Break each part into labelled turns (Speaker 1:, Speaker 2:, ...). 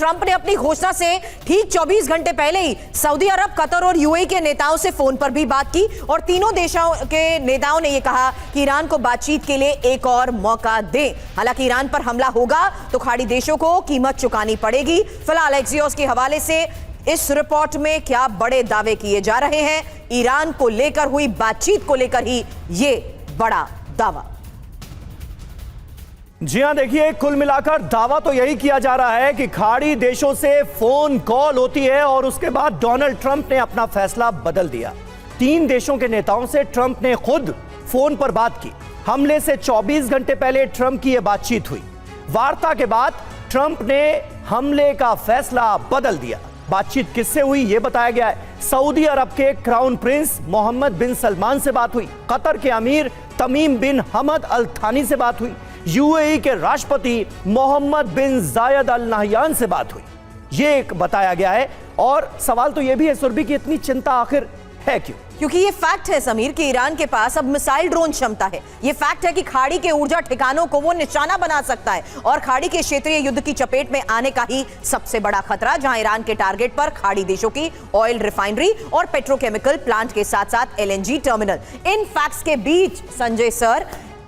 Speaker 1: Trump ने अपनी घोषणा से ठीक 24 घंटे पहले ही सऊदी अरब, कतर और यूएई के नेताओं से फोन पर भी बात की और तीनों देशों के नेताओं ने यह कहा कि ईरान को बातचीत के लिए एक और मौका दें। हालांकि ईरान पर हमला होगा तो खाड़ी देशों को कीमत चुकानी पड़ेगी। फिलहाल एक्सियोस के हवाले से इस रिपोर्ट में क्या बड़े दावे किए जा रहे हैं, ईरान को लेकर हुई बातचीत को लेकर ही यह बड़ा दावा।
Speaker 2: जी हां, देखिए कुल मिलाकर दावा तो यही किया जा रहा है कि खाड़ी देशों से फोन कॉल होती है और उसके बाद डोनाल्ड ट्रंप ने अपना फैसला बदल दिया। 3 देशों के नेताओं से ट्रंप ने खुद फोन पर बात की। हमले से 24 घंटे पहले ट्रंप की यह बातचीत हुई। वार्ता के बाद ट्रंप ने हमले का फैसला बदल दिया। बातचीत किससे हुई यह बताया गया है। सऊदी अरब के क्राउन प्रिंस मोहम्मद बिन सलमान से बात हुई, कतर के अमीर तमीम बिन हमद अल थानी से बात हुई, यूएई के राष्ट्रपति मोहम्मद बिन जायद अल नहयान से बात हुई, ये एक बताया गया है। और सवाल तो यह भी है सुरभि की इतनी चिंता आखिर है क्यों?
Speaker 1: क्योंकि ये फैक्ट है समीर कि ईरान के पास अब मिसाइल ड्रोन क्षमता है। ये फैक्ट है कि खाड़ी के ऊर्जा ठिकानों को वो निशाना बना सकता है और खाड़ी के क्षेत्रीय युद्ध की चपेट में आने का ही सबसे बड़ा खतरा, जहां ईरान के टारगेट पर खाड़ी देशों की ऑयल रिफाइनरी और पेट्रोकेमिकल प्लांट के साथ साथ एलएनजी टर्मिनल। इन फैक्ट्स के बीच संजय सर,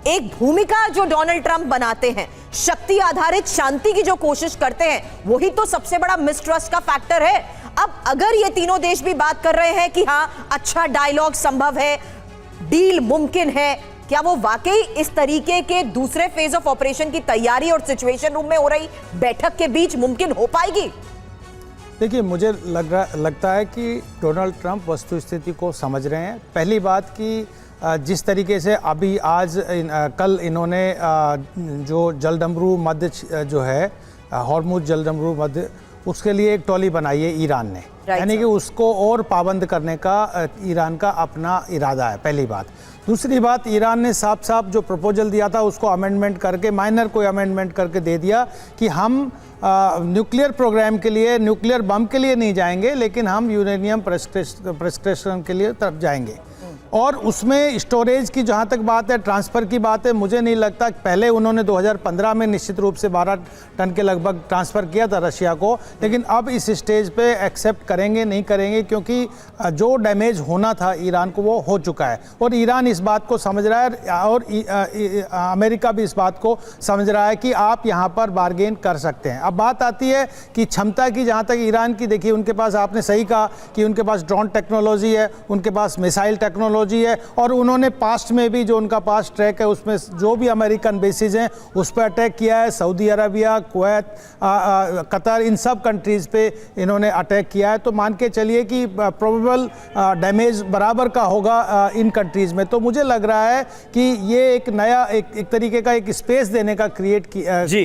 Speaker 1: एक भूमिका जो डोनाल्ड ट्रंप बनाते हैं, शक्ति आधारित शांति की जो कोशिश करते हैं, वही तो सबसे बड़ा मिसट्रस्ट का फैक्टर है। अब अगर ये तीनों देश भी बात कर रहे हैं कि हां अच्छा डायलॉग संभव है, डील मुमकिन है, क्या वो वाकई इस तरीके के दूसरे फेज ऑफ ऑपरेशन की तैयारी और सिचुएशन रूम में हो रही बैठक के बीच मुमकिन हो पाएगी?
Speaker 3: देखिए, मुझे लगता है कि डोनाल्ड ट्रंप वस्तुस्थिति को समझ रहे हैं। पहली बात कि जिस तरीके से अभी कल इन्होंने जो जलडमरू मध्य जो है हॉर्मुज जलडमरू मध्य, उसके लिए एक टॉली बनाई है ईरान ने, यानी कि उसको और पाबंद करने का ईरान का अपना इरादा है, पहली बात। दूसरी बात, ईरान ने साफ साफ जो प्रपोजल दिया था उसको अमेंडमेंट करके, माइनर कोई अमेंडमेंट करके दे दिया कि हम न्यूक्लियर प्रोग्राम के लिए, न्यूक्लियर बम के लिए नहीं जाएंगे, लेकिन हम यूरेनियम प्रेस्क्रिप्शन के लिए तरफ जाएंगे। और उसमें स्टोरेज की जहाँ तक बात है, ट्रांसफ़र की बात है, मुझे नहीं लगता। पहले उन्होंने 2015 में निश्चित रूप से 12 टन के लगभग ट्रांसफ़र किया था रशिया को, लेकिन अब इस स्टेज पे एक्सेप्ट करेंगे नहीं करेंगे, क्योंकि जो डैमेज होना था ईरान को वो हो चुका है और ईरान इस बात को समझ रहा है और अमेरिका भी इस बात को समझ रहा है कि आप यहाँ पर बार्गेन कर सकते हैं। अब बात आती है कि क्षमता की, जहाँ तक ईरान की, देखिए उनके पास, आपने सही कहा कि उनके पास ड्रोन टेक्नोलॉजी है, उनके पास मिसाइल टेक्नोलॉजी है और उन्होंने पास्ट में भी जो उनका पास्ट ट्रैक है उसमें जो भी अमेरिकन बेसिस हैं उस पर अटैक किया है। सऊदी अरबिया, कुवैत, कतर, इन सब कंट्रीज़ पे इन्होंने अटैक किया है। तो मान के चलिए कि प्रोबेबल डैमेज बराबर का होगा इन कंट्रीज़ में। तो मुझे लग रहा है कि ये एक नया एक तरीके का एक स्पेस देने का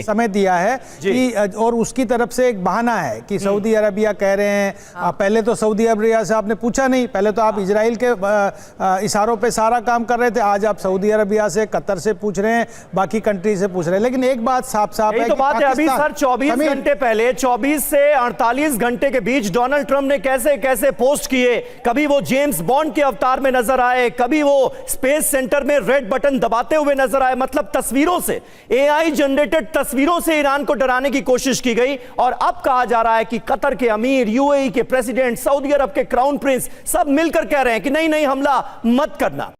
Speaker 3: समय दिया है कि, और उसकी तरफ से एक बहाना है कि सऊदी अरबिया कह रहे हैं, पहले तो सऊदी अरबिया से आपने पूछा नहीं, पहले तो आप इजराइल के इशारों पे सारा काम कर रहे थे, आज आप सऊदी अरबिया से, कतर से पूछ रहे हैं, बाकी कंट्री से पूछ रहे हैं। लेकिन एक बात साफ साफ है,
Speaker 2: तो बात है अभी सर 24 घंटे पहले, 24 से 48 घंटे के बीच डोनाल्ड ट्रंप ने कैसे कैसे पोस्ट किए। कभी वो जेम्स बॉन्ड के अवतार में नजर आए, कभी वो स्पेस सेंटर में रेड बटन दबाते हुए नजर आए। मतलब तस्वीरों से, एआई जनरेटेड तस्वीरों से ईरान को डराने की कोशिश की गई और अब कहा जा रहा है कि कतर के अमीर, यूएई के प्रेसिडेंट, सऊदी अरब के क्राउन प्रिंस सब मिलकर कह रहे हैं कि नहीं नहीं, हमला मत करना।